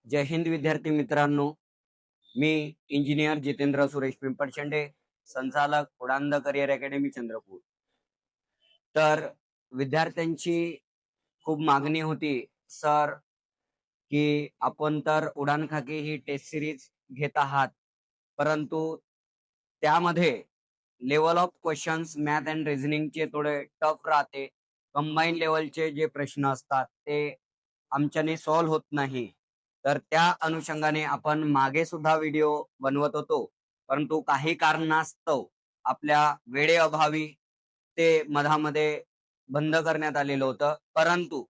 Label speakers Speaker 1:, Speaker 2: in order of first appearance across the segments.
Speaker 1: जय हिंद विद्यार्थी मित्रांनो. मी इंजिनियर जितेंद्र सुरेश पिंपळशेंडे, संचालक उडान द करिअर अकॅडमी चंद्रपूर. तर विद्यार्थ्यांची खूप मागणी होती सर, की आपण तर उडान खाकी ही टेस्ट सिरीज घेत आहात, परंतु त्यामध्ये level of questions math and रिझनिंगचे थोडे टफ राहते. कंबाईन लेवलचे जे प्रश्न असतात ते आमच्याने सॉल्व्ह होत नाही. तर त्या अनुषंगाने आपण मागे सुद्धा व्हिडिओ बनवत होतो, परंतु काही कारणास्तव आपल्या वेळेअभावी ते मधामध्ये बंद करण्यात आलेलं होतं. परंतु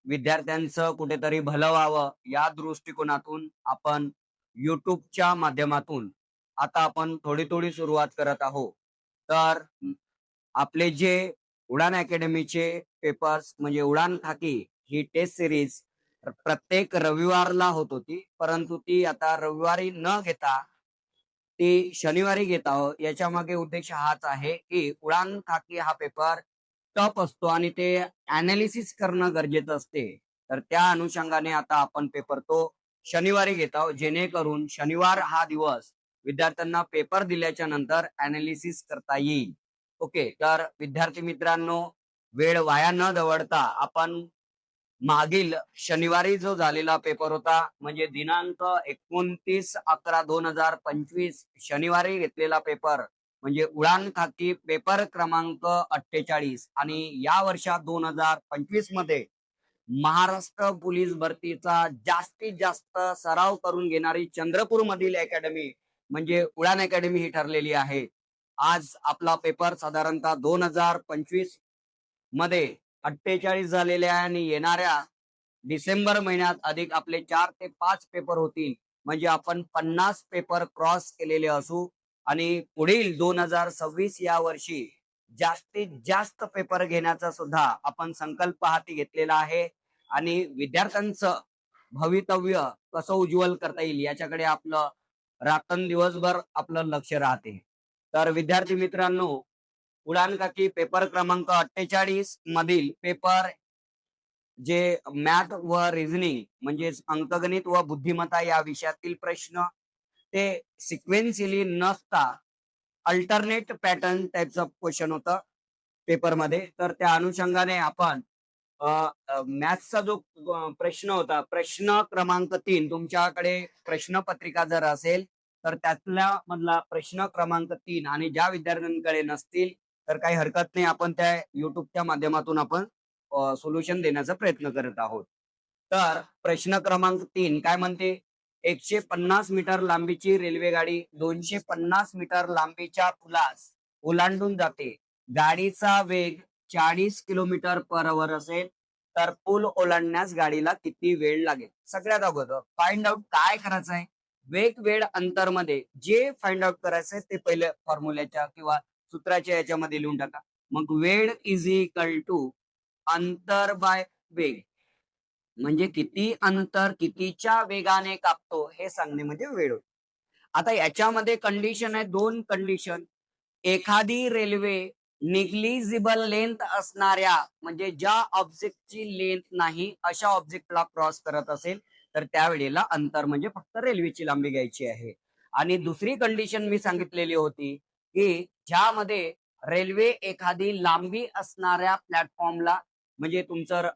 Speaker 1: विद्यार्थ्यांचं कुठेतरी भलं व्हावं या दृष्टिकोनातून आपण युट्यूबच्या माध्यमातून आता आपण थोडी थोडी सुरुवात करत आहोत. तर आपले जे उडान अकॅडमीचे पेपर्स म्हणजे उडान खाकी ही टेस्ट सिरीज प्रत्येक रविवारला होत होती, परंतु ती आता रविवारी न घेता ती शनिवारी घेत आहोत. याच्या मागे उद्देश हाच आहे की उडान खाकी हा पेपर टफ असतो आणि ते अनालिसिस करणं गरजेचं असते. तर त्या अनुषंगाने आता आपण पेपर तो शनिवारी घेत आहोत, जेणेकरून शनिवार हा दिवस विद्यार्थ्यांना पेपर दिल्याच्या नंतर अनालिसिस करता येईल. ओके, तर विद्यार्थी मित्रांनो, वेळ वाया न दवडता आपण मागील शनिवारी जो झालेला पेपर होता म्हणजे दिनांक 29/11/2025 शनिवारी घेतलेला पेपर म्हणजे उडान खाकी पेपर क्रमांक 48 आणि या वर्षात 2025 मध्ये महाराष्ट्र पोलीस भरतीचा जास्तीत जास्त सराव करून घेणारी चंद्रपूर मधील अकॅडमी म्हणजे उडान अकॅडमी ही ठरलेली आहे. आज आपला पेपर साधारणतः 2025 मध्ये 48 झालेले आहे आणि येणाऱ्या डिसेंबर महिन्यात अधिक आपले 4 ते 5 पेपर होतील. म्हणजे आपण 50 पेपर क्रॉस केलेले असू आणि पुढील 2026 या वर्षी जास्तीत जास्त पेपर घेण्याचा सुद्धा आपण संकल्प हाती घेतलेला आहे आणि विद्यार्थ्यांचं भवितव्य कसं उज्ज्वल करता येईल याच्याकडे आपलं रात्रंदिवसभर आपलं लक्ष राहते. तर विद्यार्थी मित्रांनो, उडान खाकी पेपर क्रमांक 48 मधील पेपर जे मॅथ व रिझनिंग म्हणजेच अंकगणित व बुद्धिमत्ता या विषयातील प्रश्न ते सिक्वेन्शियली नसता alternate pattern types of question होतं पेपरमध्ये. तर त्या अनुषंगाने आपण मॅथ्सचा जो प्रश्न होता, प्रश्न क्रमांक 3, तुमच्याकडे प्रश्नपत्रिका जर असेल तर त्यातल्या मधला प्रश्न क्रमांक 3 आणि ज्या विद्यार्थ्यांकडे नसतील तर काही हरकत नाही, आपण त्या युट्यूबच्या माध्यमातून आपण सोल्युशन देण्याचा प्रयत्न करत आहोत. तर प्रश्न क्रमांक 3 काय म्हणते? 150 मीटर लांबीची रेल्वे गाडी 250 मीटर लांबीच्या पुलास ओलांडून जाते. गाडीचा वेग 40 किलोमीटर पर आवर असेल तर पूल ओलांडण्यास गाडीला किती वेळ लागेल? सगळ्यात अगोदर फाइंड आउट काय करायचं आहे? वेग वेळ अंतर मध्ये जे फाइंड आउट करायचंय ते पहिले फॉर्म्युल्याच्या किंवा सूत्राच्या याच्यामध्ये लिहून टाका. मग वेळ इज इक्वल टू अंतर बाय वेग, म्हणजे किती अंतर कितीच्या वेगाने कापतो हे सांगणे म्हणजे वेळ होय. आता याच्यामध्ये कंडिशन आहे, दोन कंडिशन. एखादी रेल्वे निग्लिजिबल लेंथ असणाऱ्या म्हणजे ज्या ऑब्जेक्टची लेंथ नाही अशा ऑब्जेक्टला क्रॉस करत असेल तर त्यावेळेला अंतर म्हणजे फक्त रेल्वेची लांबी घ्यायची आहे. आणि दुसरी कंडिशन मी सांगितलेली होती की ज्यामध्ये रेल्वे एखादी लांबी असणाऱ्या प्लॅटफॉर्मला म्हणजे तुमचं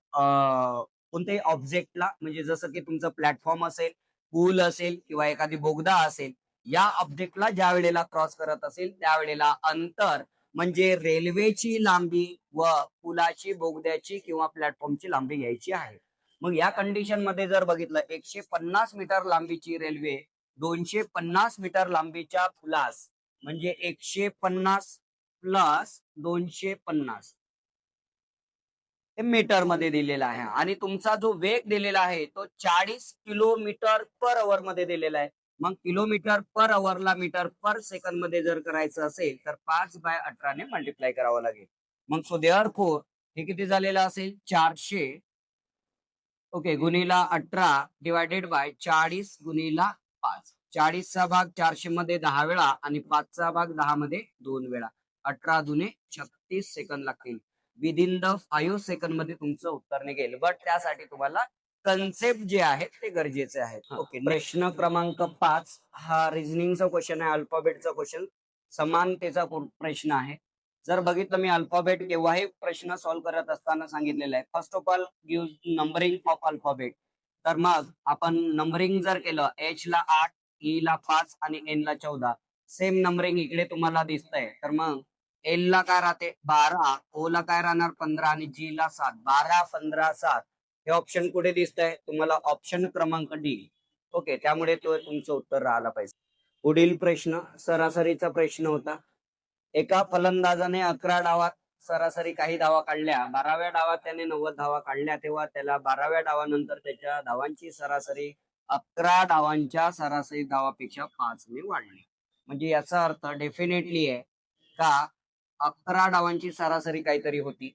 Speaker 1: कोणत्याही ऑब्जेक्टला म्हणजे जसं की तुमचं प्लॅटफॉर्म असेल, पूल असेल किंवा एखादी बोगदा असेल, या ऑब्जेक्टला ज्या वेळेला क्रॉस करत असेल त्यावेळेला अंतर म्हणजे रेल्वेची लांबी व पुलाची, बोगद्याची किंवा प्लॅटफॉर्मची लांबी घ्यायची आहे. मग या कंडिशन मध्ये जर बघितलं 150 मीटर लांबीची रेल्वे 250 मीटर लांबीच्या पुलास म्हणजे 150 प्लस 250 हे मीटर मध्ये दिलेला आहे आणि तुमचा जो वेग दिलेला आहे तो 40 किलोमीटर पर आवर मध्ये दिलेला आहे. मग किलोमीटर पर आवरला मीटर पर सेकंद मध्ये जर करायचं असेल तर 5/18 ने मल्टिप्लाय करावं लागेल. मग सो देअरफॉर हे किती झालेलं असेल? 400 ओके गुणिला 18 डिवायडेड बाय 40 गुणिला 5. 40 चा भाग 400 मध्ये 10 वेळा आणि 5 चा भाग 10 मध्ये 2 वेळा. 18 दुने 36 सेकंद लागतील. विदिन द 5 सेकंद मध्ये तुमचं उत्तर निघेल. बट त्यासाठी तुम्हाला कन्सेप्ट जे आहेत ते गरजेचे आहेत. ओके, प्रश्न क्रमांक 5 हा रिझनिंगचा क्वेश्चन आहे, अल्फाबेटचा क्वेश्चन, समानतेचा प्रश्न आहे. जर बघितलं मी अल्फाबेट केव्हाही प्रश्न सॉल्व्ह करत असताना सांगितलेलं आहे, first of all use numbering of alphabet. तर मग आपण नंबरिंग जर केलं, एच ला 8, ई ला 5 आणि एन ला 14, सेम नंबरिंग इकडे तुम्हाला दिसतंय. तर मग एल ला काय राहते 12, ओ ला काय राहणार 15 आणि जी ला 7. 12, 15, 7 हे ऑप्शन कुठे दिसतंय तुम्हाला? ऑप्शन क्रमांक डी. ओके, त्यामुळे तो तुमचं उत्तर राहिला पाहिजे. पुढील प्रश्न सरासरीचा प्रश्न होता. एका फलंदाजाने 11 डावात सरासरी काही धावा काढल्या, 12व्या डावात त्याने 90 धावा काढल्या, तेव्हा त्याला 12व्या डावानंतर त्याच्या धावांची सरासरी 11 डावांच्या सरासरी धावापेक्षा 5 ने वाढली. म्हणजे याचा अर्थ डेफिनेटली आहे का 11 डावांची सरासरी काहीतरी होती,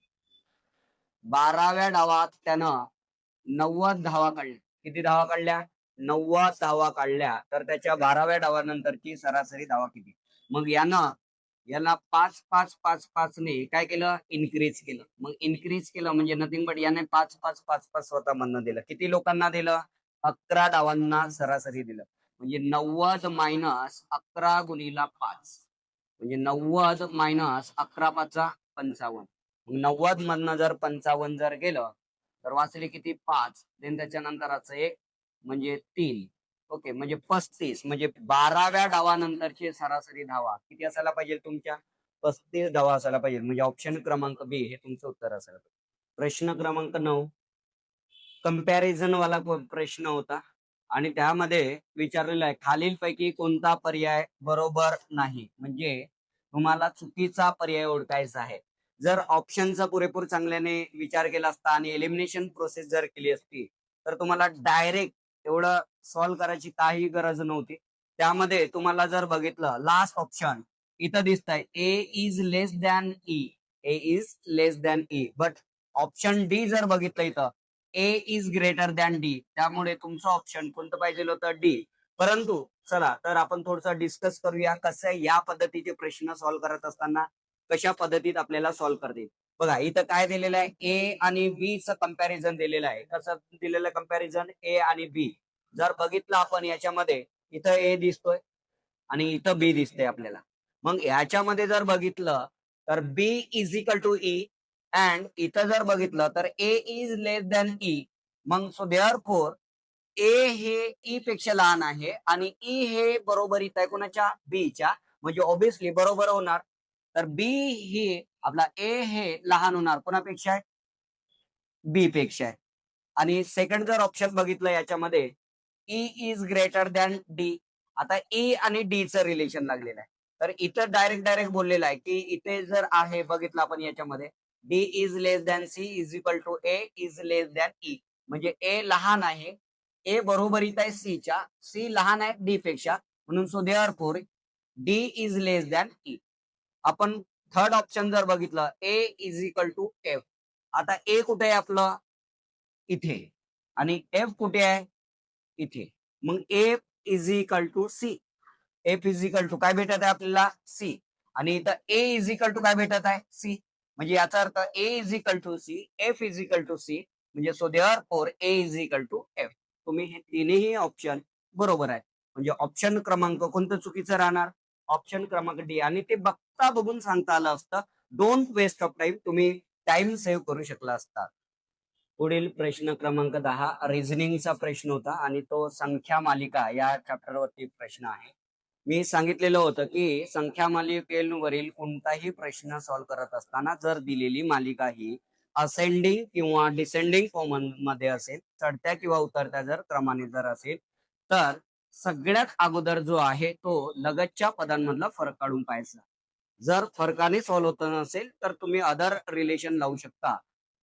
Speaker 1: 12व्या डावात त्यानं 90 धावा काढल्या. किती धावा काढल्या? 90 धावा काढल्या. तर त्याच्या 12व्या डावानंतरची सरासरी धावा किती? मग याला 5-5-5-5 ने काय केलं? इन्क्रीज केलं. मग इन्क्रीज केलं म्हणजे नथिंग बट याने 5-5-5-5 स्वतः मधनं दिलं. किती लोकांना दिलं? 11 डावांना सरासरी दिलं. म्हणजे 90 मायनस 11 गुणिला 5 म्हणजे 90 मायनस 11 5 55. मग 90 मधनं जर 55 जर गेलं तर वाचले किती? 5. देन त्याच्यानंतरच एक म्हणजे 3. ओके, म्हणजे 35. म्हणजे 12व्या डावानंतरची सरासरी धावा किती असायला पाहिजे तुमच्या? 35 धावा असायला पाहिजे. म्हणजे ऑप्शन क्रमांक बी हे तुमचं उत्तर असायला पाहिजे. प्रश्न क्रमांक 9 कंपॅरिझन वाला प्रश्न होता आणि त्यामध्ये विचारलेलं आहे खालीलपैकी कोणता पर्याय बरोबर नाही. म्हणजे तुम्हाला चुकीचा पर्याय ओळखायचा आहे. जर ऑप्शनचा पुरेपूर चांगल्याने विचार केला असता आणि एलिमिनेशन प्रोसेस जर केली असती तर तुम्हाला डायरेक्ट एवढं सॉल्व्ह करायची काही गरज नव्हती. त्यामध्ये तुम्हाला जर बघितलं लास्ट ऑप्शन इथं दिसतंय A is less than E, A is less than E, but option D जर बघितलं इथं A is greater than D, त्यामुळे तुमचं ऑप्शन कोणतं पाहिजे होतं? डी. परंतु चला तर आपण थोडंसं डिस्कस करूया कसं या पद्धतीचे प्रश्न सॉल्व्ह करत असताना कशा पद्धतीत आपल्याला सॉल्व्ह करते. बघा इथं काय दिलेलं आहे? ए आणि बी चं कंपॅरिझन दिलेलं आहे. कसं दिलेलं कंपॅरिझन? ए आणि बी. जर बघितलं आपण याच्यामध्ये इथं ए दिसतोय आणि इथं बी दिसतंय आपल्याला. मग याच्यामध्ये जर बघितलं तर B is equal to E and इथं जर बघितलं तर A is less than E. मग सो देअरफॉर ए हे ई पेक्षा लहान आहे आणि ई हे बरोबरीत आहे कोणाच्या? बी च्या. म्हणजे ऑब्विसली बरोबर होणार. तर बी ही आपला ए हे लहान होणार कोणापेक्षा आहे? बी पेक्षा आहे. आणि सेकंड जर ऑप्शन बघितलं याच्यामध्ये E is greater than D. आता ई आणि डी चं रिलेशन लागलेलं आहे. तर इथं डायरेक्ट बोललेलं आहे की इथे जर आहे बघितलं आपण याच्यामध्ये D is less than C is equal to A is less than E. म्हणजे ए लहान आहे, ए बरोबरीत आहे सी च्या, सी लहान आहे डी पेक्षा, म्हणून so therefore D is less than E. आपण थर्ड ऑप्शन जर बघितलं ए इज इक्वल टू एफ. आता ए कुठे आहे आपलं? इथे. आणि एफ कुठे आहे? इथे. मग F is equal to C. F is equal to काय भेटत आहे आपल्याला? सी. आणि इथं ए इज इक्वल टू काय भेटत आहे? सी. म्हणजे याचा अर्थ A is equal to C, F is equal to C, म्हणजे so therefore A is equal to F. तुम्ही हे तिन्ही ऑप्शन बरोबर आहे. म्हणजे ऑप्शन क्रमांक कोणतं चुकीचं राहणार? ऑप्शन क्रमांक डी. आणि ते बघता बघून सांगता आलं असतं. Don't waste of time. तुम्ही टाइम सेव्ह करू शकला असता. पुढील प्रश्न क्रमांक 10 रिझनिंगचा प्रश्न होता आणि तो संख्या मालिका या चॅप्टरवरती प्रश्न आहे. मी सांगितलेलं होतं की संख्या मालिकेवरील कोणताही प्रश्न सॉल्व्ह करत असताना जर दिलेली मालिका ही असेंडिंग किंवा डिसेंडिंग फॉर्म मध्ये असेल, चढत्या किंवा उतरत्या जर क्रमाने जर असेल, तर सगळ्यात अगोदर जो आहे तो लगतच्या पदांमधला फरक काढून पाहायचा. जर फरकाने सॉल्व्ह होत नसेल तर तुम्ही अदर रिलेशन लावू शकता.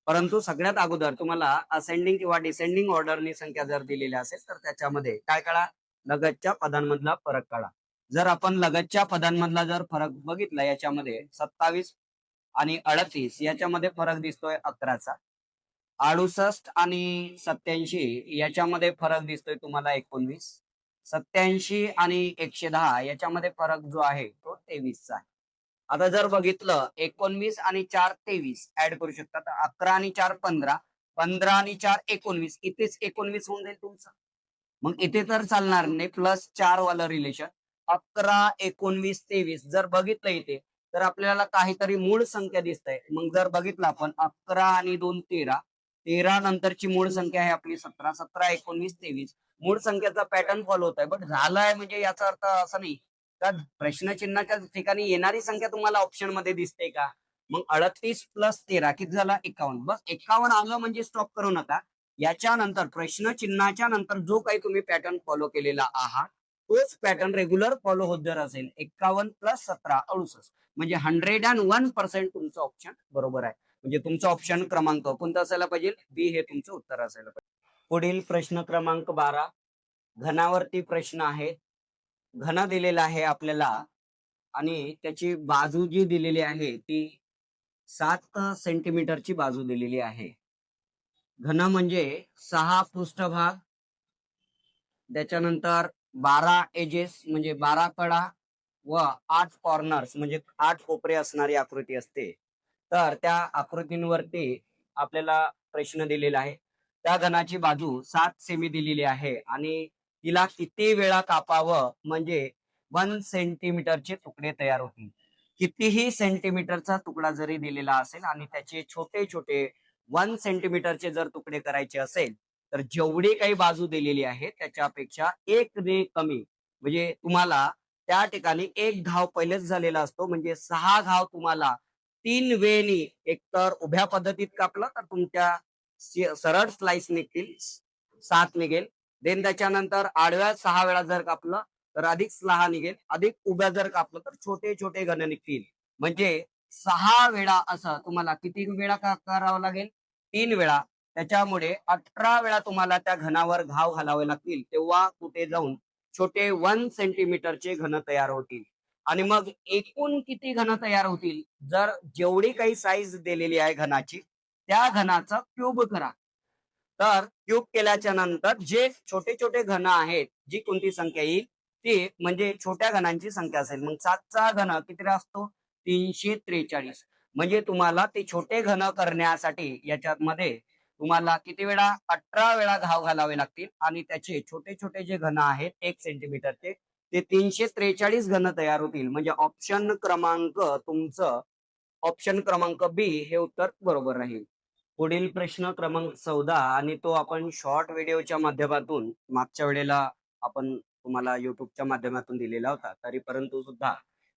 Speaker 1: परंतु सगळ्यात अगोदर तुम्हाला असेंडिंग किंवा डिसेंडिंग ऑर्डरनी संख्या जर दिलेल्या असेल तर त्याच्यामध्ये काय काढा? लगतच्या पदांमधला फरक काढा. जर आपण लगतच्या पदांमधला जर फरक बघितला याच्यामध्ये 27 आणि 38 याच्यामध्ये फरक दिसतोय 11चा. 68 आणि 87 याच्यामध्ये फरक दिसतोय तुम्हाला 19. 87 आणि 110 याच्यामध्ये फरक जो आहे तो 23चा आहे. आता जर बघितलं 19 आणि 4 23 ऍड करू शकतात. 11 आणि 4 15 15 आणि 4 19. इथेच 19 होऊन जाईल तुमचं. मग इथे तर चालणार नाही. प्लस 4 वाला रिलेशन. 11, 19, 23 जर बघितलं इथे तर आपल्याला काहीतरी मूळ संख्या दिसतंय. मग जर बघितलं आपण 11 आणि 2 13. 13 नंतरची मूळ संख्या आहे आपली 17. 17, 19, 23. मूळ संख्येचा पॅटर्न फॉलो होत आहे. बट झालाय म्हणजे याचा अर्थ असा नाही का प्रश्नचिन्हाच्या ठिकाणी येणारी संख्या तुम्हाला ऑप्शन मध्ये दिसते का? मग 38 प्लस 13 किती झाला? 51. बस 51 आलं म्हणजे स्टॉप करू नका. याच्यानंतर प्रश्नचिन्हाच्या नंतर जो काही तुम्ही पॅटर्न फॉलो केलेला आहात तोच पॅटर्न रेग्युलर फॉलो होत जर असेल 51 प्लस 17 68 म्हणजे 101% तुमचं ऑप्शन बरोबर आहे. म्हणजे तुमचा ऑप्शन क्रमांक कोणता असायला पाहिजे? बी हे तुमचं उत्तर असायला पाहिजे. पुढील प्रश्न क्रमांक 12 घनावरती प्रश्न आहे. घन दिलेला आहे आपल्याला आणि त्याची बाजू जी दिलेली आहे ती 7 सेंटीमीटरची बाजू दिलेली आहे. घन म्हणजे 6 पृष्ठभाग, त्याच्यानंतर 12 एजेस म्हणजे 12 कडा व 8 कॉर्नर्स म्हणजे 8 कोपरे असणारी आकृती असते. तर त्या आकृतींवरती आपल्याला प्रश्न दिलेला आहे. त्या घनाची बाजू 7 सेमी दिलेली आहे आणि तिला किती वेळा कापावं म्हणजे 1 सेंटीमीटरचे तुकडे तयार होतील. कितीही सेंटीमीटरचा तुकडा जरी दिलेला असेल आणि त्याचे छोटे छोटे 1 सेंटीमीटरचे जर तुकडे करायचे असेल तर जेवढी काही बाजू दिलेली आहे त्याच्यापेक्षा एक रे कमी म्हणजे तुम्हाला त्या ठिकाणी एक घाव पहिलेच झालेला असतो म्हणजे 6 घाव तुम्हाला 3 वेळेनी एकतर उभ्या पद्धतीत कापलं तर तुमच्या सरळ स्लाइस निघतील 7 निघेल. देन त्याच्यानंतर आडव्या 6 वेळा जर कापलं तर अधिक 6 निघेल. अधिक उभ्या जर कापलं तर छोटे छोटे घन निघतील. म्हणजे 6 वेळा असं तुम्हाला किती वेळा करावं लागेल? 3 वेळा. त्याच्यामुळे 18 वेळा तुम्हाला त्या घनावर घाव घालावे लागतील. तेव्हा कुठे जाऊन छोटे 1 सेंटीमीटरचे घन तयार होतील. आणि मग एकूण किती घन तयार होतील? जर जेवढी काही साईज दिलेली आहे घनाची त्या घनाचा क्यूब करा. तर क्यूब केल्याच्या नंतर जे छोटे छोटे घन आहेत जी कोणती संख्या येईल ती म्हणजे छोट्या घनांची संख्या असेल. मग 7चा घन किती असतो? 343. म्हणजे तुम्हाला ते छोटे घन करण्यासाठी याच्यात मध्ये तुम्हाला किती वेळा? 18 वेळा घाव घालावे लागतील आणि त्याचे छोटे छोटे जे घन आहेत 1 सेंटीमीटरचे ते 343 घन तयार होतील. म्हणजे ऑप्शन क्रमांक तुमचं ऑप्शन क्रमांक बी हे उत्तर बरोबर राहील. पुढील प्रश्न क्रमांक 14 आणि तो आपण शॉर्ट व्हिडिओच्या माध्यमातून मागच्या वेळेला आपण तुम्हाला युट्यूबच्या माध्यमातून दिलेला होता तरी परंतु सुद्धा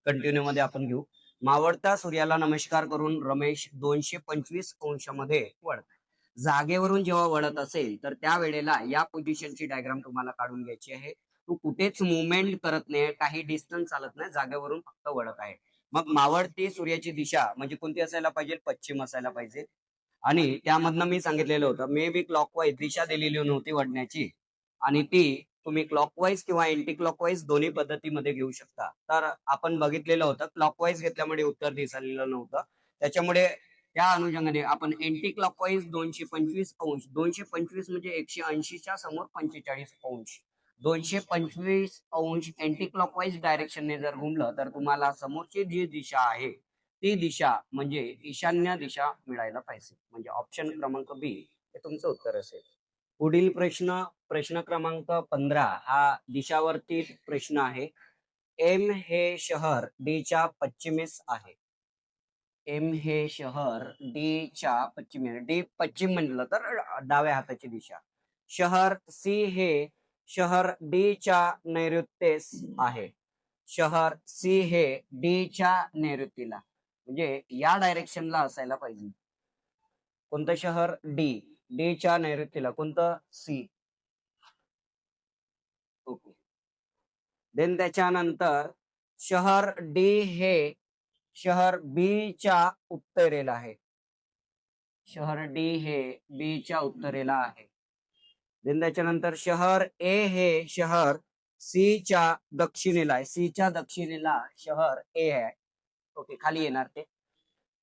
Speaker 1: कंटिन्यू मध्ये आपण घेऊ. मावळता सूर्याला नमस्कार करून रमेश 225 अंशामध्ये वळत. जागेवरून जेव्हा वळत असेल तर त्या वेळेला या पोझिशनची डायग्राम तुम्हाला काढून घ्यायची आहे. तू कुठेच मुवमेंट करत नाही, काही डिस्टन्स चालत नाही, जागेवरून फक्त वळत आहे. मग मावळती सूर्याची दिशा म्हणजे कोणती असायला पाहिजे? पश्चिम असायला पाहिजे. आणि त्यामधनं मी सांगितलेलं होतं मे बी क्लॉकवाईज दिशा दिलेली नव्हती वळण्याची आणि ती तुम्ही क्लॉकवाईज किंवा अँटी क्लॉकवाईज दोन्ही पद्धतीमध्ये घेऊ शकता. तर आपण बघितलेलं होतं क्लॉकवाईज घेतल्यामुळे उत्तर दिसलेलं नव्हतं. त्याच्यामुळे त्या अनुषंगाने आपण अँटी क्लॉकवाईज 225 अंश 225 म्हणजे 180च्या समोर 45 अंश 225 अंश अँटी क्लॉकवाईज डायरेक्शनने जर घुमलं तर तुम्हाला समोरची जी दिशा आहे ती दिशा म्हणजे ईशान्य दिशा मिळायला पाहिजे. म्हणजे ऑप्शन क्रमांक बी हे तुमचं उत्तर असेल. पुढील प्रश्न प्रश्न क्रमांक 15 हा दिशावरती प्रश्न आहे. एम हे शहर डी च्या पश्चिमेस आहे. एम हे शहर डी च्या पश्चिमेस, डी पश्चिम म्हणलं तर डाव्या हाताची दिशा. शहर सी हे शहर डी च्या नैऋत्येस आहे. शहर सी हे डी च्या नैऋत्येला म्हणजे या डायरेक्शनला असायला पाहिजे. कोणतं शहर? डी. डी च्या नैऋत्येला कोणतं? सी. ओके. देन त्याच्यानंतर शहर डी हे शहर बी च्या उत्तरेला आहे. शहर डी हे बी च्या उत्तरेला आहे. देन त्याच्यानंतर शहर ए हे शहर सी च्या दक्षिणेला आहे. सी च्या दक्षिणेला शहर ए आहे. ओके, खाली येणार ते.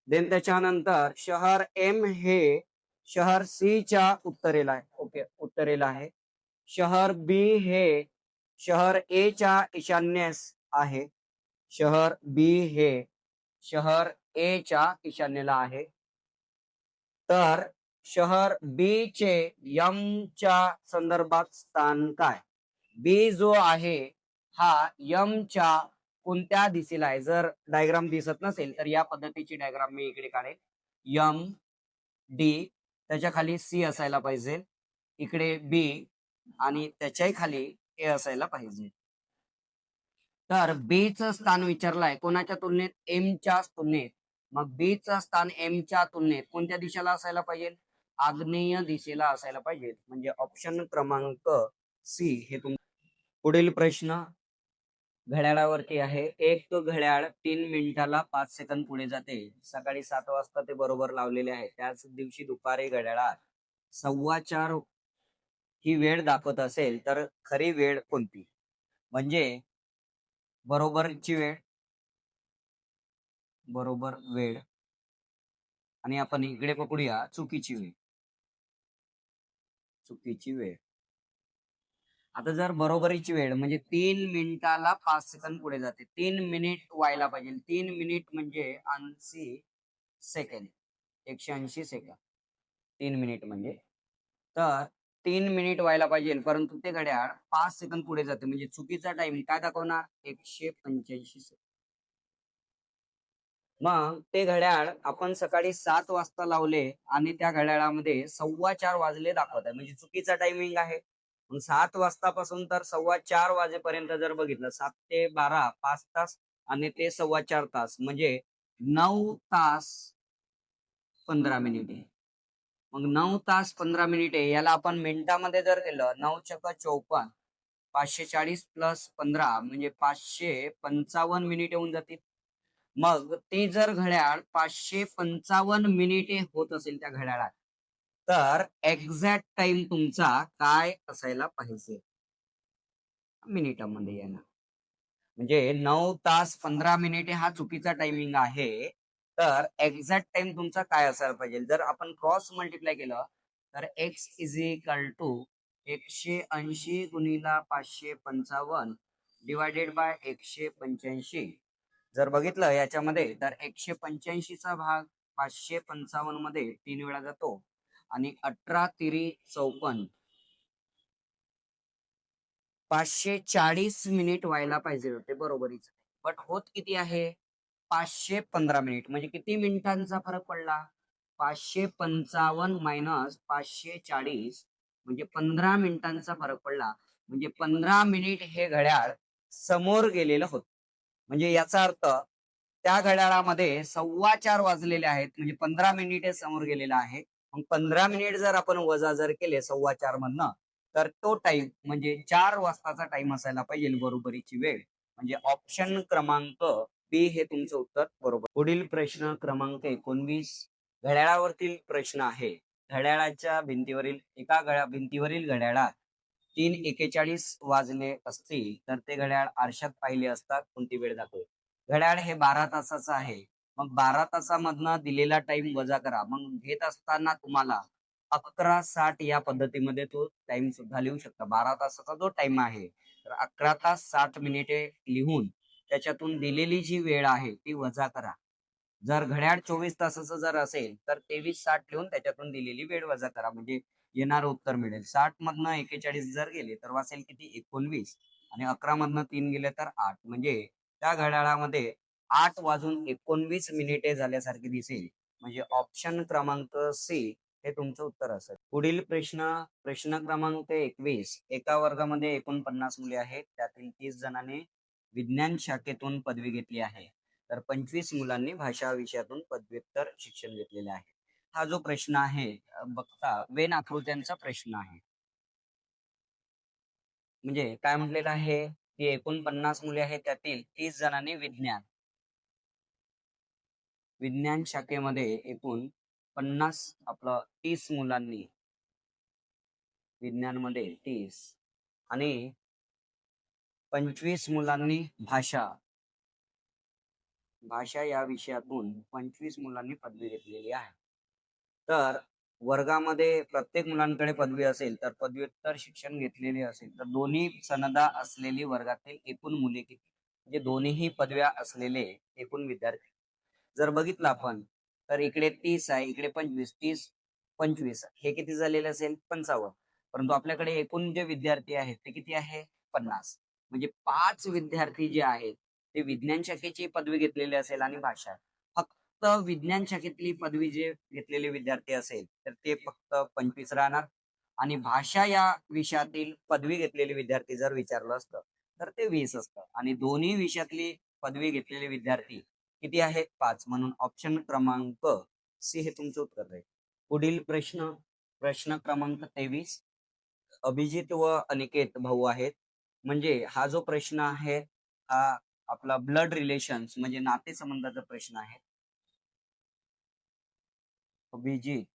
Speaker 1: देन त्याच्यानंतर शहर एम हे शहर सी च्या उत्तरेला आहे. ओके, उत्तरेला आहे. शहर बी हे शहर ए च्या ईशान्येस आहे. शहर बी हे शहर ए च्या ईशान्येला आहे. तर शहर बी चे यम च्या संदर्भात स्थान काय? बी जो आहे हा यम च्या कोणत्या दिशेला आहे? जर डायग्राम दिसत नसेल तर या पद्धतीची डायग्राम मी इकडे काढेल. यम डी, त्याच्या खाली सी असायला पाहिजे, इकडे बी आणि त्याच्याही खाली ए असायला पाहिजे. तर बी चं स्थान विचारलंय कोणाच्या तुलनेत? एम च्या तुलनेत. मग बी चं स्थान एम च्या तुलनेत कोणत्या दिशेला असायला पाहिजे? आग्नेय दिशेला असायला पाहिजे. म्हणजे ऑप्शन क्रमांक सी हे पुढील प्रश्न घड्याळावरती आहे. एक घड्याळ 3 मिनिटाला 5 सेकंद पुढे जाते. सकाळी 7 वाजता ते बरोबर लावलेले आहे. त्याच दिवशी दुपारी घड्याळात 4:15 ही वेळ दाखवत असेल तर खरी वेळ कोणती? म्हणजे बरोबरची वेळ, बरोबर वेळ आणि आपण इकडे पकडूया चुकीची वेळ. चुकीची वेळ. आता जर बरोबरीची वेळ म्हणजे 3 मिनिटाला 5 सेकंद पुढे जाते. 3 मिनिट व्हायला पाहिजे. 3 मिनिट म्हणजे 80 सेकंद, 180 सेकंद. 3 मिनिट म्हणजे तर 3 मिनिट व्हायला पाहिजे, परंतु ते घड्याळ 5 सेकंद पुढे जाते. म्हणजे चुकीचा टाइम काय दाखवणार? 185 सेकंद. मग ते घड्याळ आपण सकाळी 7 वाजता लावले आणि त्या घड्याळामध्ये 4:15 वाजले दाखवत आहे, म्हणजे चुकीचा टायमिंग आहे. मग 7 वाजतापासून तर 4:15 वाजेपर्यंत जर बघितलं, 7 ते 12 5 तास आणि ते 4:15 तास म्हणजे 9 तास 15 मिनिटे. मग 9 तास 15 मिनिटे याला आपण मिनिटामध्ये जर केलं, 9 चक्क 54, 540 + 15 म्हणजे 555 मिनिटे होऊन जातील. मग ते जर घड्याळ 555 मिनिटे होत असेल त्या घड्याळात, तर एक्झॅक्ट टाइम तुमचा काय असायला पाहिजे? मिनिटामध्ये येणार. म्हणजे 9 तास 15 मिनिटे हा चुकीचा टायमिंग आहे. तर एक्झॅक्ट टाइम तुमचा काय असायला पाहिजे? जर आपण क्रॉस मल्टिप्लाय केलं तर x = 180 गुणिले 555 डिवायडेड बाय 185. जर बघितलं याच्यामध्ये तर 185 चा भाग 555 मध्ये 3 वेळा जातो आणि 18 तिरी 54, 540 मिनिट व्हायला पाहिजे होते बरोबरीच. बट होत किती आहे? 515 मिनिट. म्हणजे किती मिनिटांचा फरक पडला? 555 - 540 म्हणजे 15 मिनिटांचा फरक पडला. म्हणजे 15 मिनिट हे घड्याळ समोर गेलेलं होतं. म्हणजे याचा अर्थ त्या घड्याळामध्ये 4:15 वाजलेले आहेत, म्हणजे 15 मिनिटे समोर गेलेला आहे. मग 15 मिनिट जर आपण वजा जर केले 4:15 मधनं, तर तो टाइम म्हणजे 4 वाजताचा टाइम असायला पाहिजे बरोबरीची वेळ. म्हणजे ऑप्शन क्रमांक बी हे तुमचं उत्तर बरोबर. पुढील प्रश्न क्रमांक 19 घड्याळावरील प्रश्न आहे. घड्याळाच्या भिंतीवरील घड्याळात 3:41 वाजले असतील तर ते घड्याळ आरशात पाहिले असता कोणती वेळ दाखवेल? घड्याळ हे 12 तासाचं आहे. मग 12 तासामधनं दिलेला टाइम वजा करा. मग घेत असताना तुम्हाला 11:60 या पद्धतीमध्ये तो टाइम सुद्धा लिहू शकता. 12 तासाचा जो टाइम आहे तर 11 तास 60 मिनिटे लिहून त्याच्यातून दिलेली जी वेळ आहे ती वजा करा. जर घड्याळ 24 तासाचं जर असेल तर 23:60 लिहून त्याच्यातून दिलेली वेळ वजा करा. म्हणजे येणारं उत्तर मिळेल. 60 मधनं 41 जर गेले तर वाचेल किती? 19 आणि 11 मधनं 3 गेले तर 8. म्हणजे त्या घड्याळामध्ये 8:19 झाल्यासारखे दिसेल. म्हणजे ऑप्शन क्रमांक सी हे तुमचं उत्तर असेल. पुढील प्रश्न क्रमांक 21. एका वर्गामध्ये एकूण 50 मुले आहेत. त्यातील 30 जणांनी विज्ञान शाखेतून पदवी घेतली आहे. तर 25 मुलांनी भाषा विषयातून पदव्युत्तर शिक्षण घेतलेले आहे. हा जो प्रश्न आहे बघता वेन आकृत्यांचा प्रश्न आहे. म्हणजे काय म्हटलेलं आहे की एकूण 50 मुले आहेत, त्यातील 30 जणांनी विज्ञान शाखेमध्ये एकूण 30 मुलांनी विज्ञानमध्ये 30 आणि 25 मुलांनी भाषा या विषयातून 25 मुलांनी पदवी घेतलेली आहे. तर वर्गामध्ये प्रत्येक मुलांकडे पदवी असेल तर पदव्युत्तर शिक्षण घेतलेले असेल तर दोन्ही सनदा असलेली वर्गातील एकूण मुले किती? म्हणजे दोन्हीही पदव्या असलेले एकूण विद्यार्थी जर बघितलं आपण तर इकडे 30 आहे, इकडे 25. 30 25 हे किती झालेले असेल 55. परंतु आपल्याकडे एकूण जे विद्यार्थी आहेत ते किती आहे 50. म्हणजे 5 विद्यार्थी जे आहेत ते विज्ञान शाखेची पदवी घेतलेली असेल आणि भाषा. फक्त विज्ञान शाखेतली पदवी जे घेतलेले विद्यार्थी असेल तर ते फक्त 25 राहणार आणि भाषा या विषयातील पदवी घेतलेले विद्यार्थी जर विचारलं असतं तर ते 20 असतं आणि दोन्ही विषयातली पदवी घेतलेले विद्यार्थी किती आहेत 5. म्हणून ऑप्शन क्रमांक सी हे तुमचं उत्तर आहे. पुढील प्रश्न प्रश्न क्रमांक 23. अभिजित व अनिकेत भाऊ आहेत. म्हणजे हा जो प्रश्न आहे हा आपला ब्लड रिलेशन्स म्हणजे नातेसंबंधाचा प्रश्न आहे. अभिजित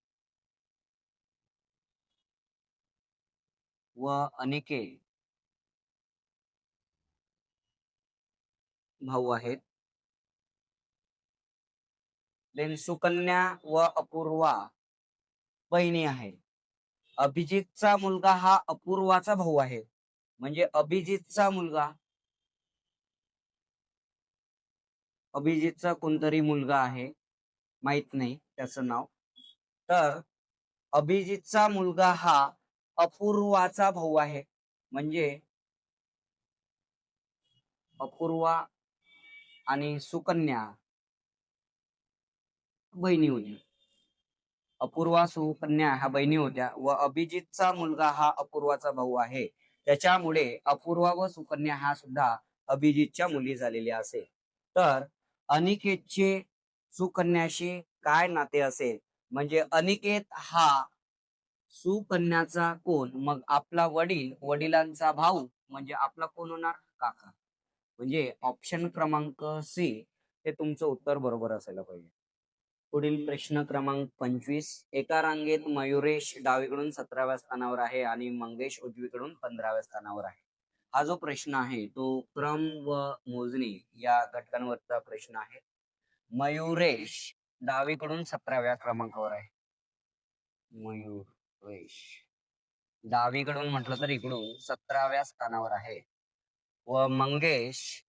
Speaker 1: व अनिकेत भाऊ आहेत. देन सुकन्या व अपूर्वा बहिणी आहेत. अभिजितचा मुलगा हा अपूर्वाचा भाऊ आहे. म्हणजे अभिजितचा कोणतरी मुलगा आहे, माहित नाही त्याचं नाव. तर अभिजितचा मुलगा हा अपूर्वाचा भाऊ आहे. म्हणजे अपूर्वा आणि सुकन्या बहिणी होत्या. अपूर्वा सुकन्या ह्या बहिणी होत्या व अभिजितचा मुलगा हा अपूर्वाचा भाऊ आहे. त्याच्यामुळे अपूर्वा व सुकन्या हा सुद्धा अभिजितच्या मुली झालेल्या असेल. तर अनिकेतचे सुकन्याशी काय नाते असेल? म्हणजे अनिकेत हा सुकन्याचा कोण, मग आपला वडिलांचा भाऊ म्हणजे आपला कोण होणार काका. म्हणजे ऑप्शन क्रमांक सी हे तुमचं उत्तर बरोबर असायला पाहिजे. पुढील प्रश्न क्रमांक 25. एका रांगेत मयुरेश डावीकडून 17व्या स्थानावर आहे आणि मंगेश उजवीकडून 15व्या स्थानावर आहे. हा जो प्रश्न आहे तो क्रम व मोजणी या घटकांवरचा प्रश्न आहे. मयुरेश डावीकडून 17व्या क्रमांकावर आहे. मयुरेश डावीकडून म्हटलं तर इकडून 17व्या स्थानावर आहे व मंगेश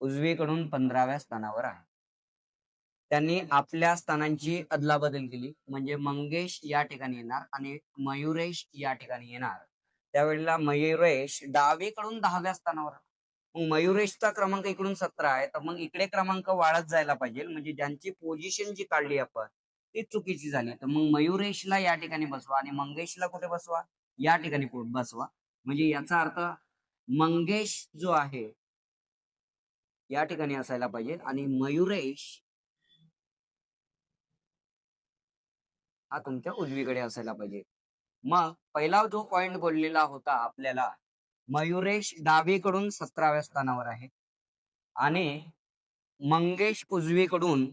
Speaker 1: उजवीकडून 15व्या स्थानावर आहे. त्यांनी आपल्या स्थानांची अदलाबदल केली. म्हणजे मंगेश या ठिकाणी येणार आणि मयुरेश या ठिकाणी येणार. त्यावेळेला मयुरेश डावीकडून 10व्या स्थानावर. मग मयुरेशचा क्रमांक इकडून 17 आहे तर मग इकडे क्रमांक वाढत जायला पाहिजे. म्हणजे ज्यांची पोझिशन जी काढली आपण ती चुकीची झाली. तर मग मयुरेशला या ठिकाणी बसवा आणि मंगेशला कुठे बसवा या ठिकाणी बसवा. म्हणजे याचा अर्थ मंगेश जो आहे या ठिकाणी असायला पाहिजे आणि मयुरेश हा तुमच्या उजवीकडे असायला पाहिजे. मग पहिला जो पॉइंट बोललेला होता आपल्याला, मयुरेश डावीकडून 17व्या स्थानावर आहे आणि मंगेश उजवीकडून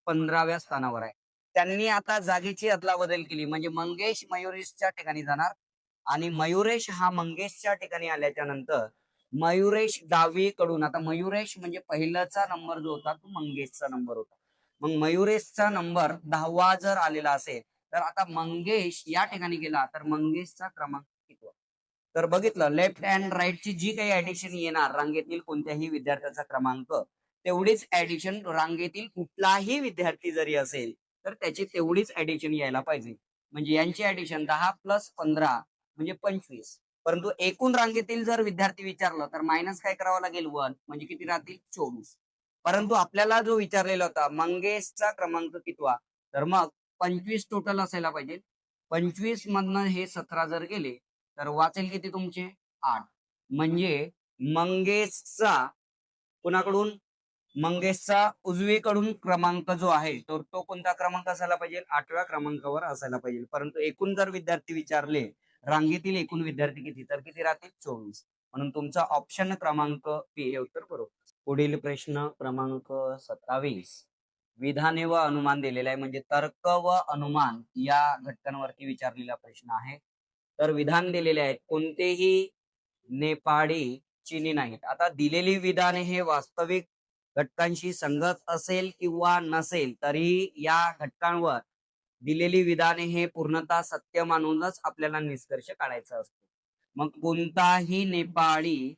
Speaker 1: 15व्या स्थानावर आहे. त्यांनी आता जागेची अदलाबदल केली. म्हणजे मंगेश मयुरेशच्या ठिकाणी जाणार आणि मयुरेश हा मंगेशच्या ठिकाणी आल्याच्या नंतर मयुरेश डावीकडून, आता मयुरेश म्हणजे पहिल्याचा नंबर जो होता तो मंगेशचा नंबर होता. मग मयुरेशचा नंबर 10वा जर आलेला असेल तर आता मंगेश या ठिकाणी गेला तर मंगेशचा क्रमांक किती? तर बघितलं लेफ्ट अँड राईटची जी काही ऍडिशन येणार रांगेतील कोणत्याही विद्यार्थ्याचा क्रमांक तेवढीच ऍडिशन रांगेतील कुठलाही विद्यार्थी जरी असेल तर त्याची तेवढीच ऍडिशन यायला पाहिजे. म्हणजे यांची ऍडिशन 10 + 15 म्हणजे 25. परंतु एकूण रांगेतील जर विद्यार्थी विचारलं तर मायनस काय करावं लागेल 1 म्हणजे किती राहतील 24. परंतु आपल्याला जो विचारलेला होता मंगेशचा क्रमांक कितवा तर मग 25 टोटल असायला पाहिजे. 25 मधनं हे 17 जर गेले तर वाचेल किती तुमचे 8. म्हणजे मंगेशचा कुणाकडून मंगेशचा उजवीकडून क्रमांक जो आहे तो कोणता क्रमांक असायला पाहिजे 8व्या क्रमांकावर असायला पाहिजे. परंतु एकूण जर विद्यार्थी विचारले रांगेतील एकूण विद्यार्थी किती तर किती राहतील 24. म्हणून तुमचा ऑप्शन क्रमांक पी हे उत्तर बरोबर. पुढील प्रश्न क्रमांक 27. विधाने व अनुमान दिलेला आहे. म्हणजे तर्क व अनुमान या घटकांवरती विचारलेला प्रश्न आहे. तर विधान दिलेले आहेत कोणतेही नेपाळी चीनी नाहीत. आता दिलेली विधाने हे वास्तविक घटकांशी संगत असेल किंवा नसेल तरी या घटकांवर दिलेली विधाने हे पूर्णतः सत्य मानूनच आपल्याला निष्कर्ष काढायचा असतो. मग कोणताही नेपाळी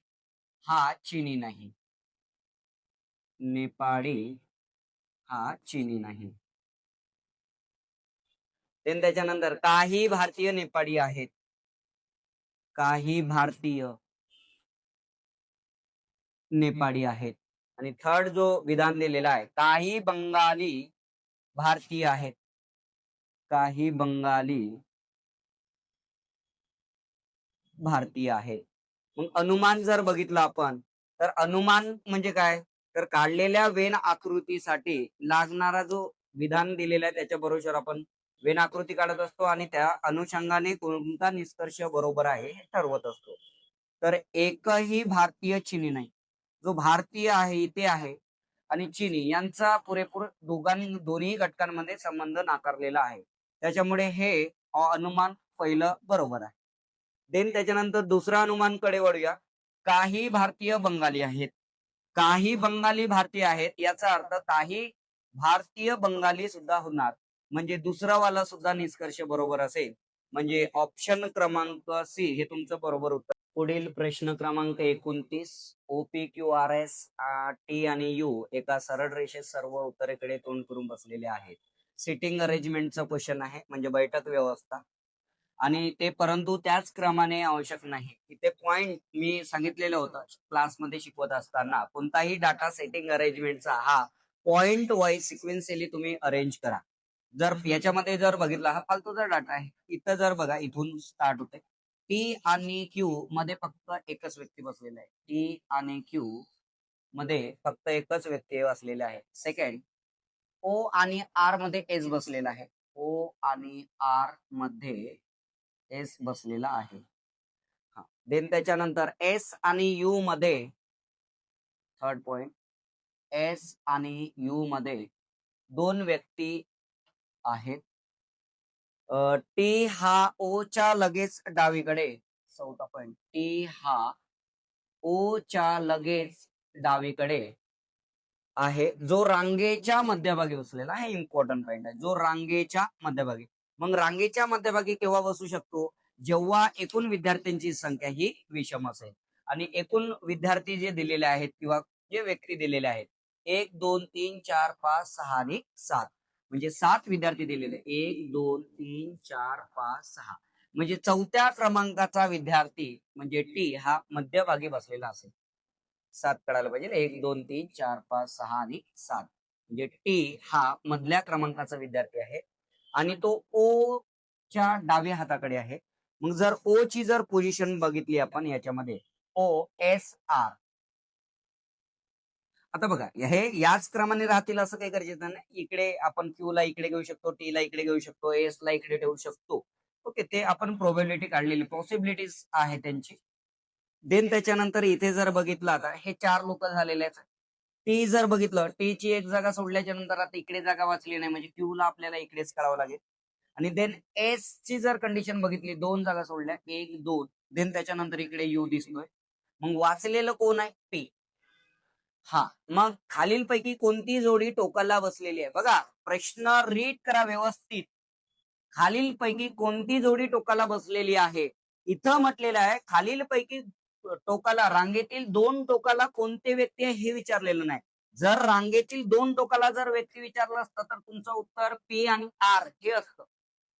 Speaker 1: हा चीनी नाही. नेपाळी हा चिनी नाही. देन त्याच्यानंतर काही भारतीय नेपाळी आहेत. काही भारतीय नेपाळी आहेत. आणि थर्ड जो विधान दिलेला आहे, काही बंगाली भारतीय आहेत. काही बंगाली भारतीय आहेत. मग अनुमान जर बघितलं आपण, तर अनुमान म्हणजे काय, तर काढलेल्या वेन आकृतीसाठी लागणारा जो विधान दिलेला आहे त्याच्या बरोबर आपण वेन आकृती काढत असतो आणि त्या अनुषंगाने कोणता निष्कर्ष बरोबर आहे हे ठरवत असतो. तर एकही भारतीय चिनी नाही. जो भारतीय आहे इथे आहे आणि चिनी यांचा पुरेपूर दोन्ही घटकांमध्ये संबंध नाकारलेला आहे. त्याच्यामुळे हे अनुमान पहिलं बरोबर आहे. देन त्याच्यानंतर दुसरा अनुमानकडे वळूया. काही भारतीय बंगाली आहेत. काही बंगाली भारतीय आहेत याचा अर्थ काही भारतीय बंगाली सुद्धा होणार. म्हणजे दुसरा वाला सुद्धा निष्कर्ष बरोबर असेल. म्हणजे ऑप्शन क्रमांक सी हे तुमचं बरोबर उत्तर. पुढील प्रश्न क्रमांक 29. OPQRS T आणि U एका सरळ रेषेत सर्व उत्तरेकडे तोंड करून बसलेले आहेत. सिटिंग अरेंजमेंटचं क्वेश्चन आहे, म्हणजे बैठक व्यवस्था. आणि ते परंतु त्याच क्रमाने आवश्यक नाही. इथे पॉइंट मी सांगितलेलं होतं क्लासमध्ये शिकवत असताना, कोणताही डाटा सेटिंग अरेंजमेंटचा हा पॉइंट वाईज सिक्वेन्शियली तुम्ही अरेंज करा. जर याच्यामध्ये जर बघितला हा फालतूचा डाटा आहे. इथं जर बघा इथून स्टार्ट होते. टी आणि क्यू मध्ये फक्त एकच व्यक्ती बसलेला आहे. टी आणि क्यू मध्ये फक्त एकच व्यक्ती बसलेला आहे. सेकंड, ओ आणि आर मध्ये एस बसलेला आहे. ओ आणि आर मध्ये एस बसलेला आहे. देन त्याच्यानंतर एस आणि यू मध्ये थर्ड पॉइंट, एस आणि यू मध्ये दोन व्यक्ती आहेत. टी हा ओ च्या लगेच डावीकडे. चौथा पॉइंट, टी हा ओ च्या लगेच डावीकडे आहे, जो रांगेच्या मध्यभागी बसलेला आहे. इम्पॉर्टंट पॉइंट आहे, जो रांगेच्या मध्यभागी. मग रांगेच्या मध्यभागी केव्हा बसू शकतो, जेव्हा एकूण विद्यार्थ्यांची संख्या ही विषम असेल आणि एकूण विद्यार्थी जे दिलेले आहेत किंवा जे व्यक्ती दिलेले आहेत 1 2 3 4 5 6 आणि 7, म्हणजे 7 विद्यार्थी दिलेले. 1 2 3 4 5 6 म्हणजे चौथ्या क्रमांकाचा विद्यार्थी म्हणजे टी हा मध्यभागी बसलेला असेल. 7 कळायला पाहिजे. 1 2 3 4 5 6 आणि 7 म्हणजे टी हा मधल्या क्रमांकाचा विद्यार्थी आहे आणि तो ओ च्या डाव्या हाताकडे आहे. मग जर ओ ची जर पोझिशन बघितली आपण याच्यामध्ये ओ एस आर, आता बघा हे याच क्रमाने राहतील असं काही गरजेचं नाही. इकडे आपण क्यू ला इकडे घेऊ शकतो, टी ला इकडे घेऊ शकतो, एस ला इकडे ठेवू शकतो. ओके, ते आपण प्रोबॅबिलिटी काढलेली, पॉसिबिलिटीज आहे त्यांची. देन त्याच्यानंतर इथे जर बघितलं आता हे 4 लोक झालेले आहेत. टी जर बघितलं, टी ची एक जागा सोडल्याच्या नंतर आता इकडे जागा वाचली नाही, म्हणजे क्यू ला आपल्याला इकडेच करावं लागेल. आणि देन एस ची जर कंडिशन बघितली, 2 जागा सोडल्या, 1 2, देन त्याच्यानंतर इकडे यू दिसतोय. मग वाचलेलं कोण आहे, पी. हा, मग खालीलपैकी कोणती जोडी टोकाला बसलेली आहे, बघा प्रश्न रीड करा व्यवस्थित. खालीलपैकी कोणती जोडी टोकाला बसलेली आहे. इथं म्हटलेलं आहे खालीलपैकी टोकाला, रांगेतील 2 टोकाला कोणते व्यक्ती आहे हे विचारलेलं नाही. जर रांगेतील 2 टोकाला जर व्यक्ती विचारलं असतं तर तुमचं उत्तर पी आणि आर हे असतं.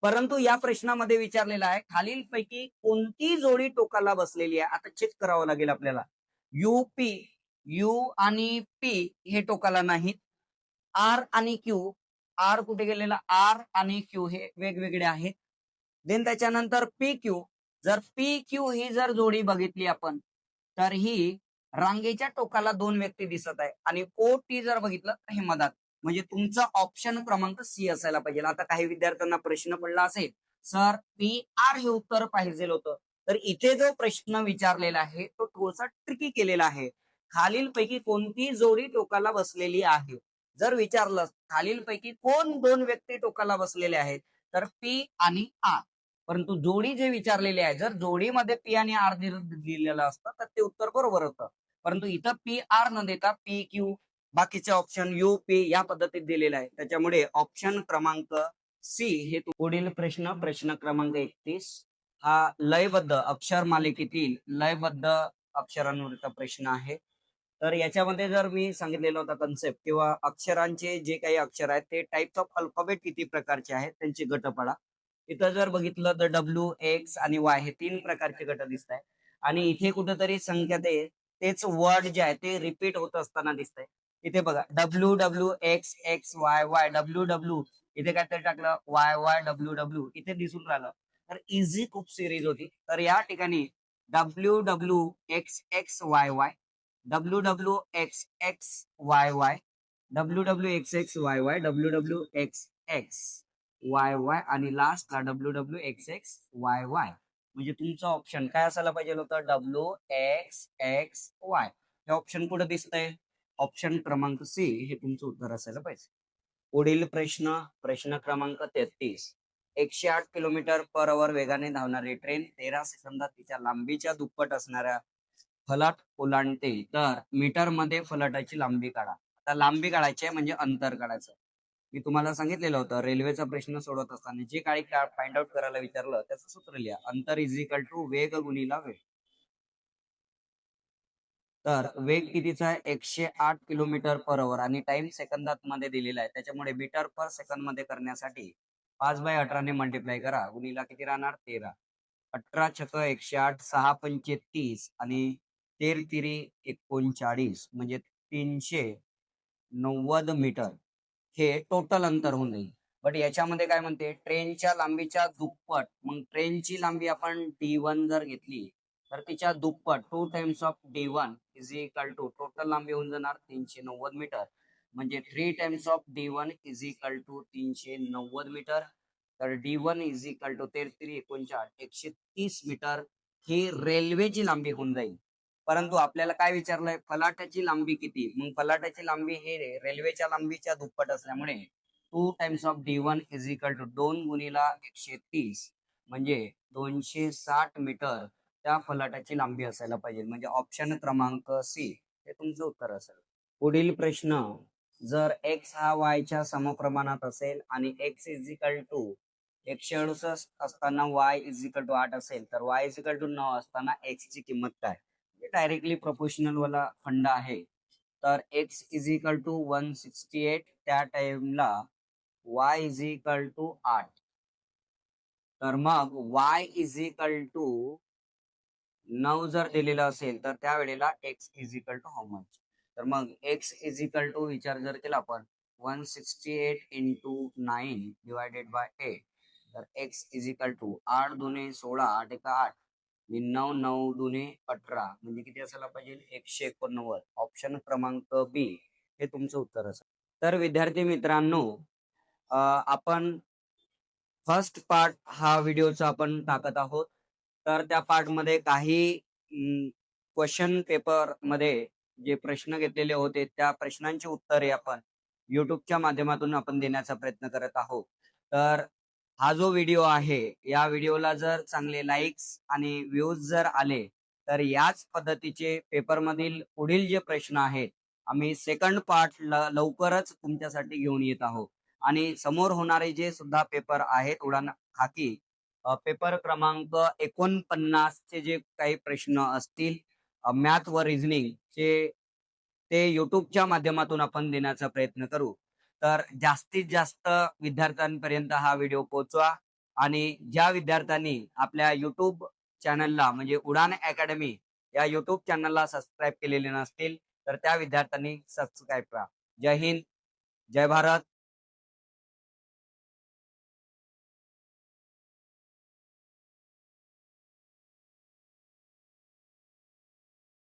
Speaker 1: परंतु या प्रश्नामध्ये विचारलेलं आहे खालीलपैकी कोणती जोडी टोकाला बसलेली आहे. आता चेक करावं लागेल आपल्याला. युपी, यू आणि पी हे टोकाला नाहीत. आर आणि क्यू, आर कुठे गेलेला, आर आणि क्यू हे वेगवेगळे आहेत. देन त्याच्यानंतर पी क्यू, जर पी क्यू ही जर जोडी बघितली आपण तर ही रांगेच्या टोकाला 2 व्यक्ती दिसत आहे आणि ओ टी जर बघितलं तर हे मधात, म्हणजे तुमचा ऑप्शन क्रमांक सी असायला पाहिजे. आता काही विद्यार्थ्यांना प्रश्न पडला असेल, सर पी आर हे उत्तर पाहिजे होतं. तर इथे जो प्रश्न विचारलेला आहे तो थोडासा ट्रिकी केलेला आहे. खालीलपैकी कोणती जोडी टोकाला बसलेली आहे. जर विचारलं खालीलपैकी कोण 2 व्यक्ती टोकाला बसलेले आहेत, तर पी आणि आर. परंतु जोडी जे विचारलेली आहे, जर जोडीमध्ये पी आणि आर दिलेलं असतं तर ते उत्तर बरोबर होतं. परंतु इथं पी आर न देता पी क्यू, बाकीचे ऑप्शन यू पी या पद्धतीत दिलेले आहे. त्याच्यामुळे ऑप्शन क्रमांक सी हे. पुढील प्रश्न क्रमांक 31. हा लयबद्ध अक्षर मालिकेतील लयबद्ध अक्षरांवरचा प्रश्न आहे. तर याच्यामध्ये जर मी सांगितलेलं होतं कन्सेप्ट किंवा अक्षरांचे जे काही अक्षर आहेत ते टाइप्स ऑफ अल्फाबेट किती प्रकारचे आहेत त्यांची गटपडा. इथं जर बघितलं तर डब्ल्यू, एक्स आणि वाय हे 3 प्रकारचे गट दिसत आहे आणि इथे कुठेतरी संख्या तेच वर्ड जे आहे ते रिपीट होत असताना दिसतंय. इथे बघा W W x x Y Y W W इथे काहीतरी टाकलं वाय वाय डब्ल्यू डब्ल्यू इथे दिसून राहिलं. तर इझी खूप सिरीज होती. तर या ठिकाणी W W x x Y Y W W x x Y Y W W x x Y Y W W x x Y Y आणि लास्टला W W x x Y Y. म्हणजे तुमचं option काय असायला पाहिजे होतं W x x Y. हे option कुठे दिसतंय? ऑप्शन क्रमांक सी हे तुमचं उत्तर असायला पाहिजे. पुढील प्रश्न क्रमांक 33. 108 किलोमीटर पर आवर वेगाने धावणारी ट्रेन 13 सेकंदात तिच्या लांबीच्या दुप्पट असणाऱ्या फलाट ओलांडते तर मीटर मध्ये फलाटाची लांबी काढा. आता लांबी काढायची आहे म्हणजे अंतर काढायचं. मी तुम्हाला सांगितलेलं होतं रेल्वेचा प्रश्न सोडवत असताना जे काही फाइंड आउट करायला विचारलं त्याचं सूत्र लिहा. अंतर इज इक्वल टू वेग गुणिला वेळ. तर वेग कितीचा आहे 108 किलोमीटर पर आवर आणि टाइम सेकंदात मध्ये दिलेला आहे. त्याच्यामुळे मीटर पर सेकंद मध्ये करण्यासाठी 5/18 ने मल्टिप्लाय करा. गुणिला किती राहणार 13. 18 छक 108 6 पंचे 30 आणि 13 तिरी 39 म्हणजे 390 मीटर हे टोटल अंतर होऊन जाईल. बट याच्यामध्ये काय म्हणते ट्रेनच्या लांबीच्या दुप्पट. मग ट्रेनची लांबी आपण D1 जर घेतली तर तिच्या दुप्पट 2 times of D1 is equal to total लांबी होऊन जाणार 390 मीटर. म्हणजे 3 times of D1 is equal to 390 metre. तर D1 is equal to 33 39 130 metre ही रेल्वेची लांबी होऊन जाईल. परंतु आपल्याला काय विचारलंय फलाटाची लांबी किती. मग फलाटाची लांबी हे रेल्वेच्या लांबीच्या दुप्पट असल्यामुळे 2 times of D1 is equal to 2 गुणिला 130 म्हणजे 260 मीटर त्या फलाटाची लांबी असायला पाहिजे. म्हणजे ऑप्शन क्रमांक सी हे तुमचं उत्तर असेल. पुढील प्रश्न जर x हा y च्या समप्रमाणात असेल आणि x इज इक्वल टू 168 असताना y इज इक्वल टू 8 असेल तर y इज इक्वल टू 9 असताना x ची किंमत काय. डायरेक्टली प्रोपोर्शनल वाला फंड आहे. तर x इज इक्वल टू 168 त्या टाइमला y इज इक्वल टू 8. तर मग y इज इक्वल टू 9 जर दिलेलं असेल तर त्यावेळेला x is equal to how much. तर मग x इज इक्वल टू विचार जर केला आपण 168 इंटू 9 डिवायडेड बाय 8 तर x इज इक्वल टू 8 दुने 16 8 एका 8 आणि 9 9 दुने 18 म्हणजे किती असायला पाहिजे 189. ऑप्शन क्रमांक बी हे तुमचं उत्तर असेल. तर विद्यार्थी मित्रांनो आपण फर्स्ट पार्ट हा व्हिडिओचा आपण टाकत आहोत. तर त्या पार्ट मध्ये काही क्वेश्चन पेपर मध्ये जे प्रश्न घेतलेले होते त्या प्रश्नांची उत्तरे आपण युट्यूबच्या माध्यमातून आपण देण्याचा प्रयत्न करत आहोत. तर हा जो व्हिडिओ आहे या व्हिडिओला जर चांगले लाईक्स आणि व्ह्यूज जर आले तर याच पद्धतीचे पेपर मधील पुढील जे प्रश्न आहेत आम्ही सेकंड पार्ट लवकरच तुमच्यासाठी घेऊन येत आहोत. आणि समोर होणारे जे सुद्धा पेपर आहेत उडान खाकी पेपर क्रमांक 49 चे जे काही प्रश्न असतील मॅथ व रिझनिंग चे ते युट्यूबच्या माध्यमातून आपण देण्याचा प्रयत्न करू. तर जास्तीत जास्त विद्यार्थ्यांपर्यंत हा व्हिडिओ पोहोचवा आणि ज्या विद्यार्थ्यांनी आपल्या युट्यूब चॅनलला म्हणजे उडान अकॅडमी या युट्यूब चॅनलला सबस्क्राईब केलेले नसतील तर त्या विद्यार्थ्यांनी सबस्क्राईब करा. जय हिंद, जय भारत.